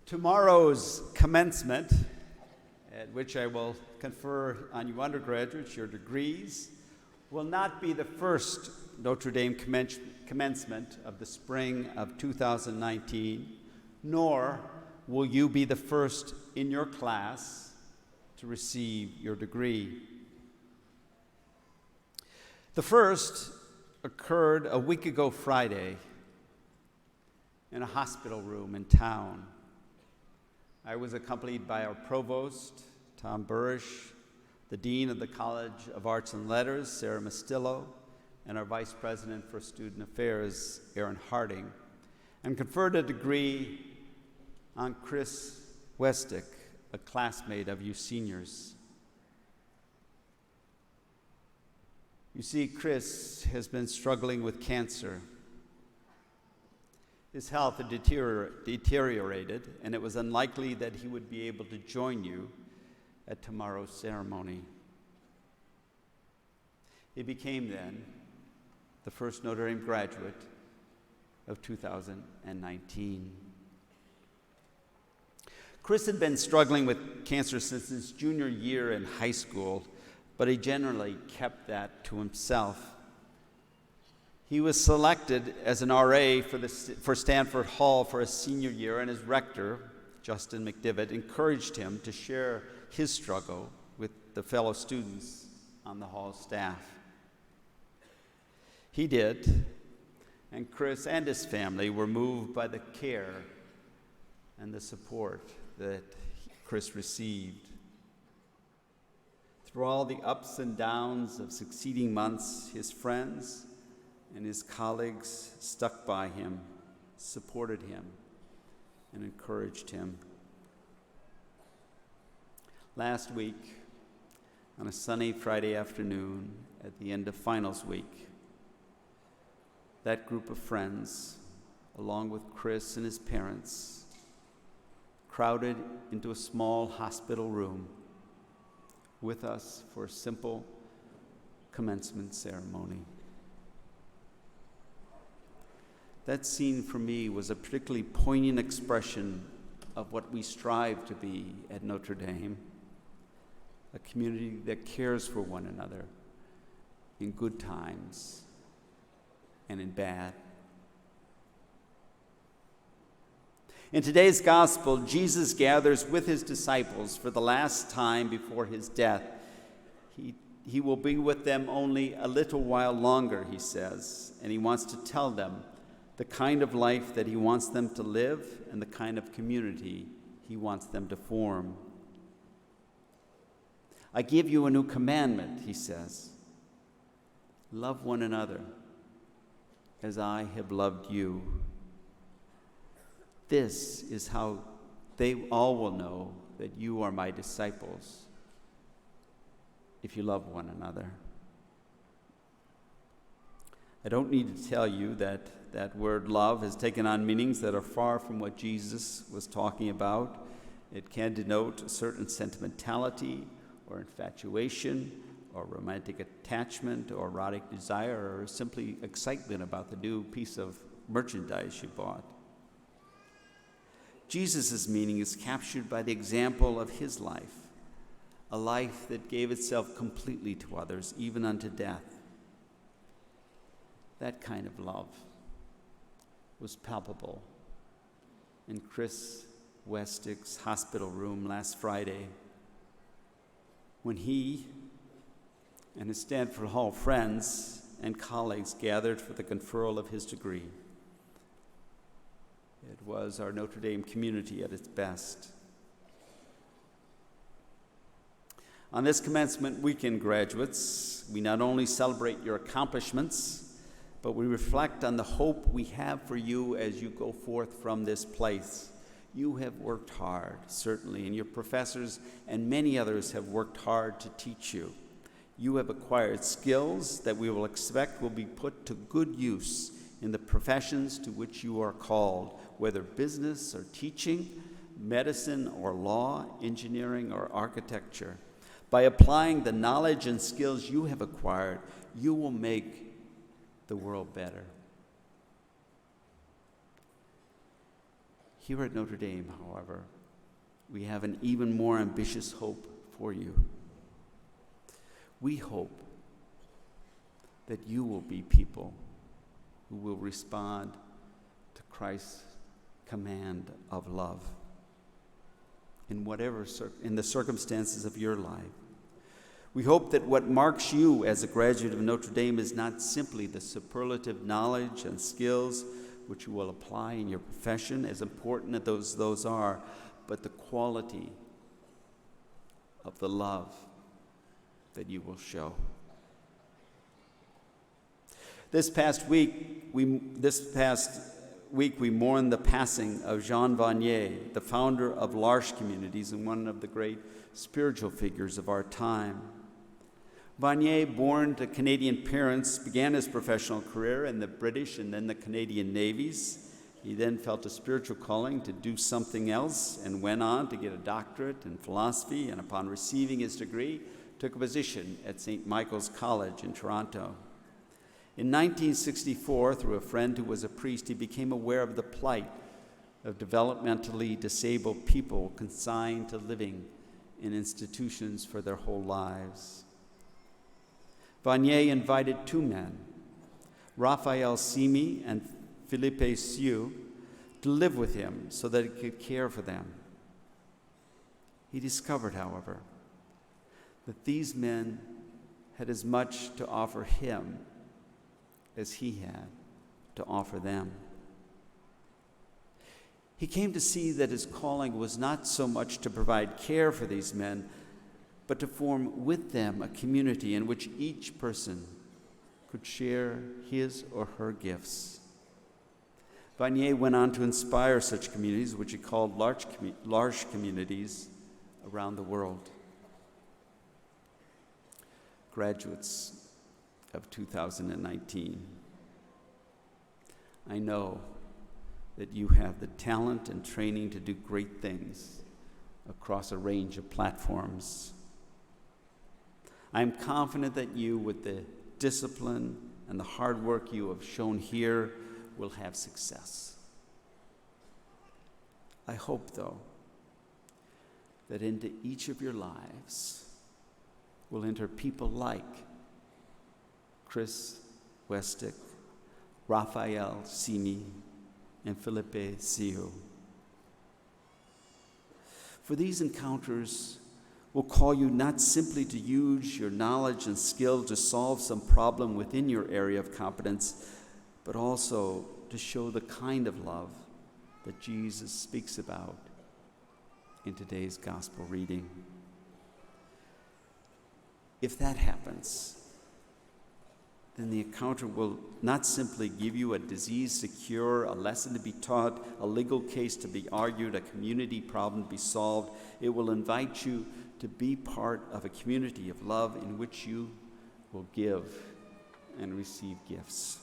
Tomorrow's commencement, at which I will confer on you undergraduates your degrees, will not be the first Notre Dame commencement of the spring of 2019, nor will you be the first in your class to receive your degree. The first occurred a week ago Friday in a hospital room in town. I was accompanied by our provost, Tom Burrish, the dean of the College of Arts and Letters, Sarah Mastillo, and our vice president for student affairs, Aaron Harding, and conferred a degree on Chris Westick, a classmate of you seniors. You see, Chris has been struggling with cancer. His health had deteriorated, and it was unlikely that he would be able to join you at tomorrow's ceremony. He became then the first Notre Dame graduate of 2019. Chris had been struggling with cancer since his junior year in high school, but he generally kept that to himself. He was selected as an RA for Stanford Hall for his senior year, and his rector, Justin McDivitt, encouraged him to share his struggle with the fellow students on the hall staff. He did, and Chris and his family were moved by the care and the support that Chris received. Through all the ups and downs of succeeding months, his friends and his colleagues stuck by him, supported him, and encouraged him. Last week, on a sunny Friday afternoon at the end of finals week, that group of friends, along with Chris and his parents, crowded into a small hospital room with us for a simple commencement ceremony. That scene for me was a particularly poignant expression of what we strive to be at Notre Dame, a community that cares for one another in good times and in bad. In today's gospel, Jesus gathers with his disciples for the last time before his death. He will be with them only a little while longer, he says, and he wants to tell them the kind of life that he wants them to live and the kind of community he wants them to form. I give you a new commandment, he says. Love one another as I have loved you. This is how they all will know that you are my disciples, if you love one another. I don't need to tell you that that word love has taken on meanings that are far from what Jesus was talking about. It can denote a certain sentimentality or infatuation or romantic attachment or erotic desire or simply excitement about the new piece of merchandise you bought. Jesus' meaning is captured by the example of his life, a life that gave itself completely to others, even unto death. That kind of love was palpable in Chris Westick's hospital room last Friday when he and his Stanford Hall friends and colleagues gathered for the conferral of his degree. It was our Notre Dame community at its best. On this commencement weekend, graduates, we not only celebrate your accomplishments, but we reflect on the hope we have for you as you go forth from this place. You have worked hard, certainly, and your professors and many others have worked hard to teach you. You have acquired skills that we will expect will be put to good use in the professions to which you are called, whether business or teaching, medicine or law, engineering or architecture. By applying the knowledge and skills you have acquired, you will make the world better. Here at Notre Dame, however, we have an even more ambitious hope for you. We hope that you will be people who will respond to Christ's command of love in the circumstances of your life. We hope that what marks you as a graduate of Notre Dame is not simply the superlative knowledge and skills which you will apply in your profession, as important as those are, but the quality of the love that you will show. This past week, we mourned the passing of Jean Vanier, the founder of L'Arche Communities and one of the great spiritual figures of our time. Vanier, born to Canadian parents, began his professional career in the British and then the Canadian navies. He then felt a spiritual calling to do something else and went on to get a doctorate in philosophy, and upon receiving his degree, took a position at St. Michael's College in Toronto. In 1964, through a friend who was a priest, he became aware of the plight of developmentally disabled people consigned to living in institutions for their whole lives. Vanier invited two men, Raphael Simi and Philippe Siu, to live with him so that he could care for them. He discovered, however, that these men had as much to offer him as he had to offer them. He came to see that his calling was not so much to provide care for these men, but to form with them a community in which each person could share his or her gifts. Vanier went on to inspire such communities, which he called L'Arche communities, around the world. Graduates of 2019, I know that you have the talent and training to do great things across a range of platforms. I'm confident that you, with the discipline and the hard work you have shown here, will have success. I hope, though, that into each of your lives will enter people like Chris Westick, Raphael Simi, and Philippe Siu. For these encounters will call you not simply to use your knowledge and skill to solve some problem within your area of competence, but also to show the kind of love that Jesus speaks about in today's gospel reading. If that happens, then the encounter will not simply give you a disease to cure, a lesson to be taught, a legal case to be argued, a community problem to be solved. It will invite you to be part of a community of love in which you will give and receive gifts.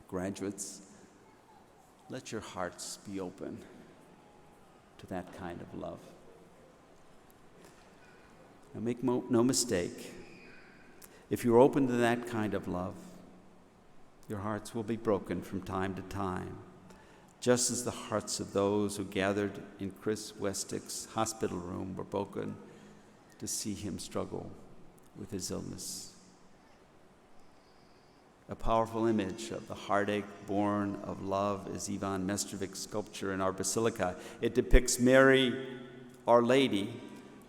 Graduates, let your hearts be open to that kind of love. Now make no mistake, if you're open to that kind of love, your hearts will be broken from time to time, just as the hearts of those who gathered in Chris Westick's hospital room were broken to see him struggle with his illness. A powerful image of the heartache born of love is Ivan Mestrovic's sculpture in our basilica. It depicts Mary, Our Lady,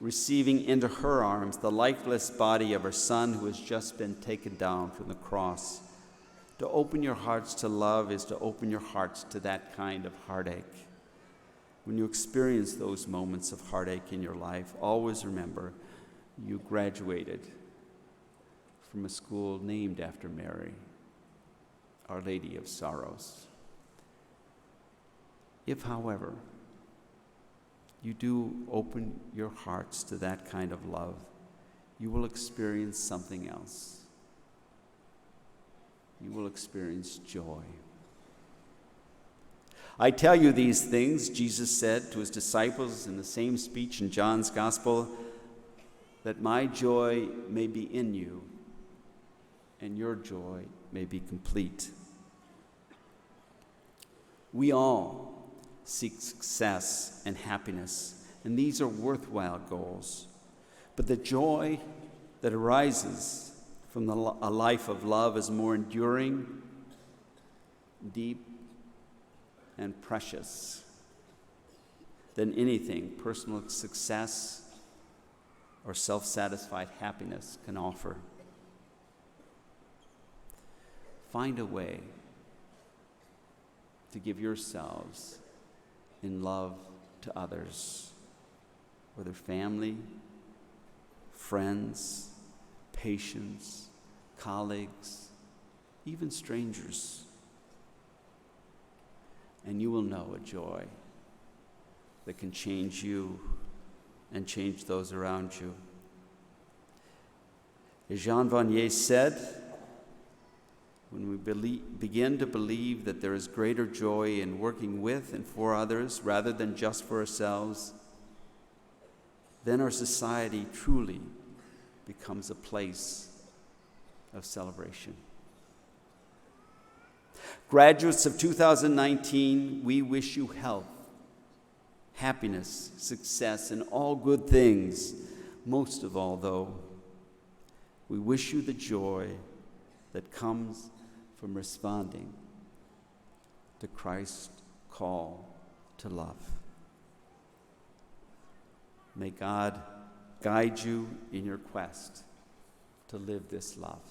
receiving into her arms the lifeless body of her son who has just been taken down from the cross. To open your hearts to love is to open your hearts to that kind of heartache. When you experience those moments of heartache in your life, always remember you graduated from a school named after Mary, Our Lady of Sorrows. If, however, you do open your hearts to that kind of love, you will experience something else. You will experience joy. I tell you these things, Jesus said to his disciples in the same speech in John's Gospel, that my joy may be in you and your joy may be complete. We all seek success and happiness, and these are worthwhile goals. But the joy that arises from a life of love is more enduring, deep, and precious than anything personal success or self-satisfied happiness can offer. Find a way to give yourselves in love to others, whether family, friends, patients, colleagues, even strangers. And you will know a joy that can change you and change those around you. As Jean Vanier said, when we begin to believe that there is greater joy in working with and for others rather than just for ourselves, then our society truly becomes a place of celebration. Graduates of 2019, we wish you health, happiness, success, and all good things. Most of all, though, we wish you the joy that comes from responding to Christ's call to love. May God guide you in your quest to live this love.